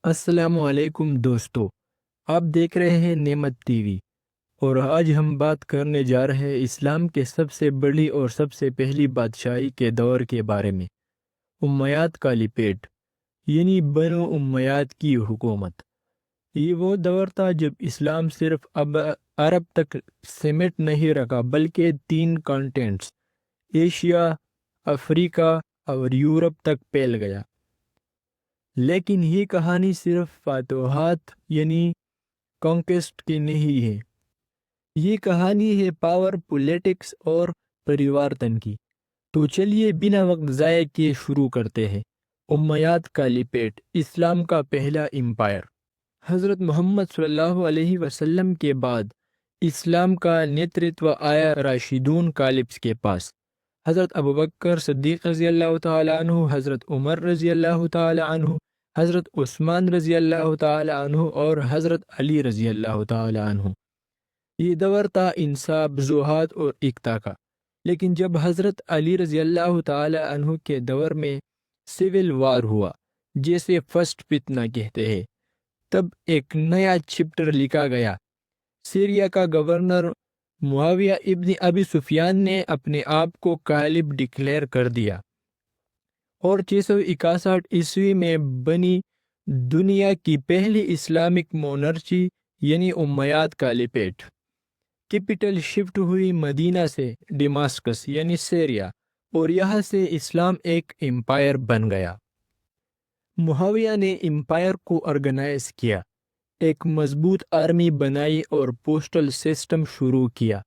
السلام علیکم دوستو، آپ دیکھ رہے ہیں نعمت ٹی وی اور آج ہم بات کرنے جا رہے ہیں اسلام کے سب سے بڑی اور سب سے پہلی بادشاہی کے دور کے بارے میں، امیاد کالیپیٹ یعنی بنو امیاد کی حکومت۔ یہ وہ دور تھا جب اسلام صرف اب عرب تک سمٹ نہیں رکھا بلکہ 3 کانٹینٹس ایشیا، افریقہ اور یورپ تک پھیل گیا۔ لیکن یہ کہانی صرف فتوحات یعنی کانکسٹ کی نہیں ہے، یہ کہانی ہے پاور، پولیٹکس اور پریوارتن کی۔ تو چلیے بنا وقت ضائع کیے شروع کرتے ہیں۔ امیاد کالیپیٹ، اسلام کا پہلا امپائر۔ حضرت محمد صلی اللہ علیہ وسلم کے بعد اسلام کا نیترتو آیا راشدون کالپس کے پاس۔ حضرت ابوبکر صدیق رضی اللہ تعالی عنہ، حضرت عمر رضی اللہ تعالی عنہ، حضرت عثمان رضی اللہ تعالی عنہ اور حضرت علی رضی اللہ تعالی عنہ۔ یہ دور تھا انصاف، ذوحات اور اقتا کا۔ لیکن جب حضرت علی رضی اللہ تعالی عنہ کے دور میں سول وار ہوا، جیسے فرسٹ فتنہ کہتے ہیں، تب ایک نیا چپٹر لکھا گیا۔ سیریا کا گورنر معاویہ ابن ابی سفیان نے اپنے آپ کو غالب ڈکلیئر کر دیا اور 661 عیسوی میں بنی دنیا کی پہلی اسلامک مونرچی یعنی امیاد کالیپیٹ کیپٹل شفٹ ہوئی مدینہ سے ڈیماسکس یعنی سیریا، اور یہاں سے اسلام ایک امپائر بن گیا۔ معاویہ نے امپائر کو آرگنائز کیا، ایک مضبوط آرمی بنائی اور پوسٹل سسٹم شروع کیا۔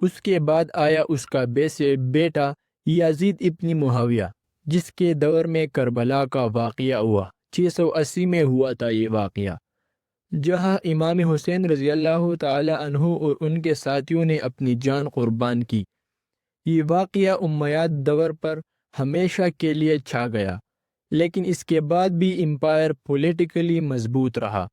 اس کے بعد آیا اس کا بیٹا یزید ابن معاویہ، جس کے دور میں کربلا کا واقعہ ہوا۔ 680 میں ہوا تھا یہ واقعہ، جہاں امام حسین رضی اللہ تعالی عنہ اور ان کے ساتھیوں نے اپنی جان قربان کی۔ یہ واقعہ امیاد دور پر ہمیشہ کے لیے چھا گیا، لیکن اس کے بعد بھی امپائر پولیٹیکلی مضبوط رہا۔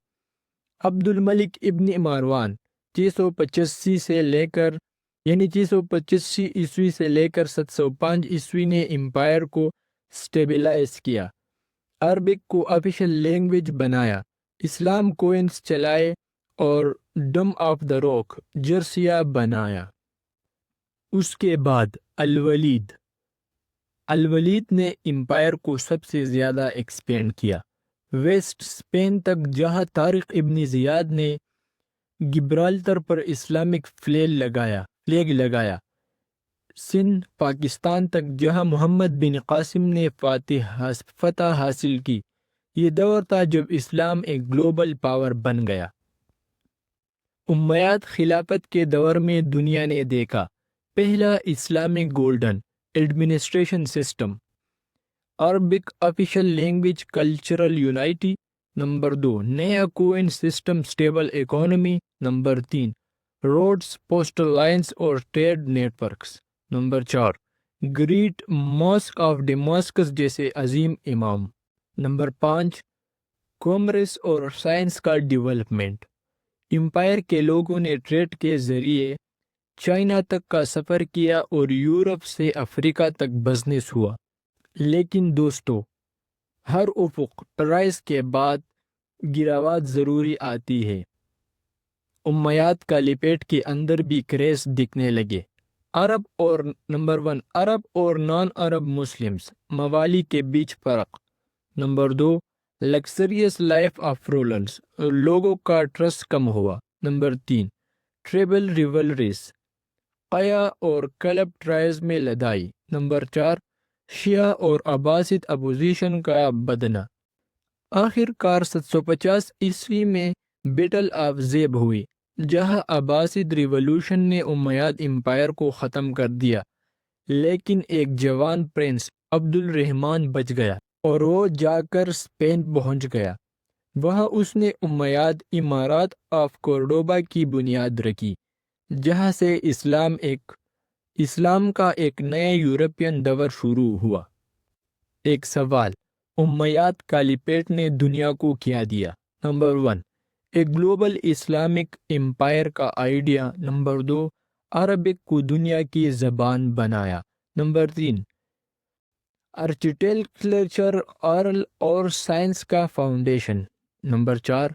عبد الملک ابن مروان 685 سے لے کر 685 عیسوی سے لے کر 705 عیسوی نے امپائر کو سٹیبلائز کیا، عربک کو آفیشل لینگویج بنایا، اسلام کوئنس چلائے اور ڈم آف دا روک جرسیا بنایا۔ اس کے بعد الولید نے امپائر کو سب سے زیادہ ایکسپینڈ کیا، ویسٹ اسپین تک، جہاں طارق ابن زیاد نے گبرالٹر پر اسلامک فلیگ لگایا، سندھ پاکستان تک، جہاں محمد بن قاسم نے فتح حاصل کی۔ یہ دور تھا جب اسلام ایک گلوبل پاور بن گیا۔ امیاد خلافت کے دور میں دنیا نے دیکھا پہلا Islamic golden administration system, Arabic official language, cultural unity. Number 2، نیا coin system, stable economy. Number 3، roads, postal lines اور trade networks. Number 4، great mosque of Damascus جیسے عظیم امام۔ نمبر 5، کامرس اور سائنس کا ڈیولپمنٹ۔ امپائر کے لوگوں نے ٹریڈ کے ذریعے چائنا تک کا سفر کیا اور یورپ سے افریقہ تک بزنس ہوا۔ لیکن دوستو، ہر افق رائز کے بعد گراوٹ ضروری آتی ہے۔ امیاد کالیپیٹ کے اندر بھی کریز دکھنے لگے۔ نمبر 1، عرب اور نان عرب مسلمز، موالی کے بیچ فرق۔ Number 2، luxurious life of rulers, لوگوں کا ٹرسٹ کم ہوا۔ نمبر 3، ٹریبل ریولریز، قیا اور کلب ٹرائز میں لڑائی۔ نمبر 4، شیعہ اور عباسد اپوزیشن کا بدنہ۔ آخر کار 750 عیسوی میں بیٹل آف زیب ہوئی، جہاں عباسد ریولوشن نے امیاد امپائر کو ختم کر دیا، لیکن ایک جوان پرنس عبد الرحمن بچ گیا اور وہ جا کر اسپین پہنچ گیا۔ وہاں اس نے امیاد امارات آف کورڈوبا کی بنیاد رکھی، جہاں سے اسلام کا ایک نیا یورپین دور شروع ہوا۔ ایک سوال، امیاد کالیپیٹ نے دنیا کو کیا دیا؟ نمبر 1، ایک گلوبل اسلامک امپائر کا آئیڈیا۔ نمبر 2، عربک کو دنیا کی زبان بنایا۔ نمبر 3، آرکیٹیکچر اور سائنس کا foundation. Number 4،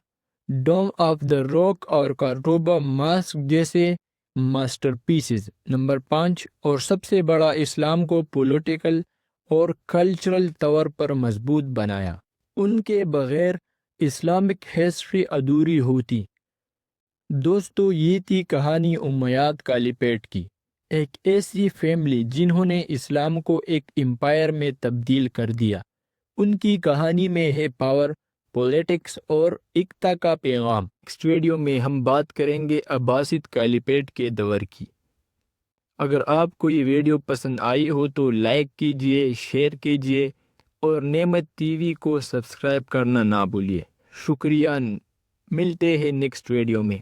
dome of the rock اور کارڈوبا ماسک جیسے ماسٹر پیسز۔ نمبر 5، اور سب سے بڑا، اسلام کو پولیٹیکل اور کلچرل طور پر مضبوط بنایا۔ ان کے بغیر اسلامک ہسٹری ادھوری ہوتی۔ دوستو، یہ تھی کہانی امیاد کالیپیٹ کی، ایک ایسی فیملی جنہوں نے اسلام کو ایک امپائر میں تبدیل کر دیا۔ ان کی کہانی میں ہے پاور، پولیٹکس اور ایکتا کا پیغام۔ نیکسٹ ویڈیو میں ہم بات کریں گے عباسد کالیپیٹ کے دور کی۔ اگر آپ کو یہ ویڈیو پسند آئی ہو تو لائک کیجئے، شیئر کیجئے اور نعمت ٹی وی کو سبسکرائب کرنا نہ بھولیے۔ شکریہ، ملتے ہیں نیکسٹ ویڈیو میں۔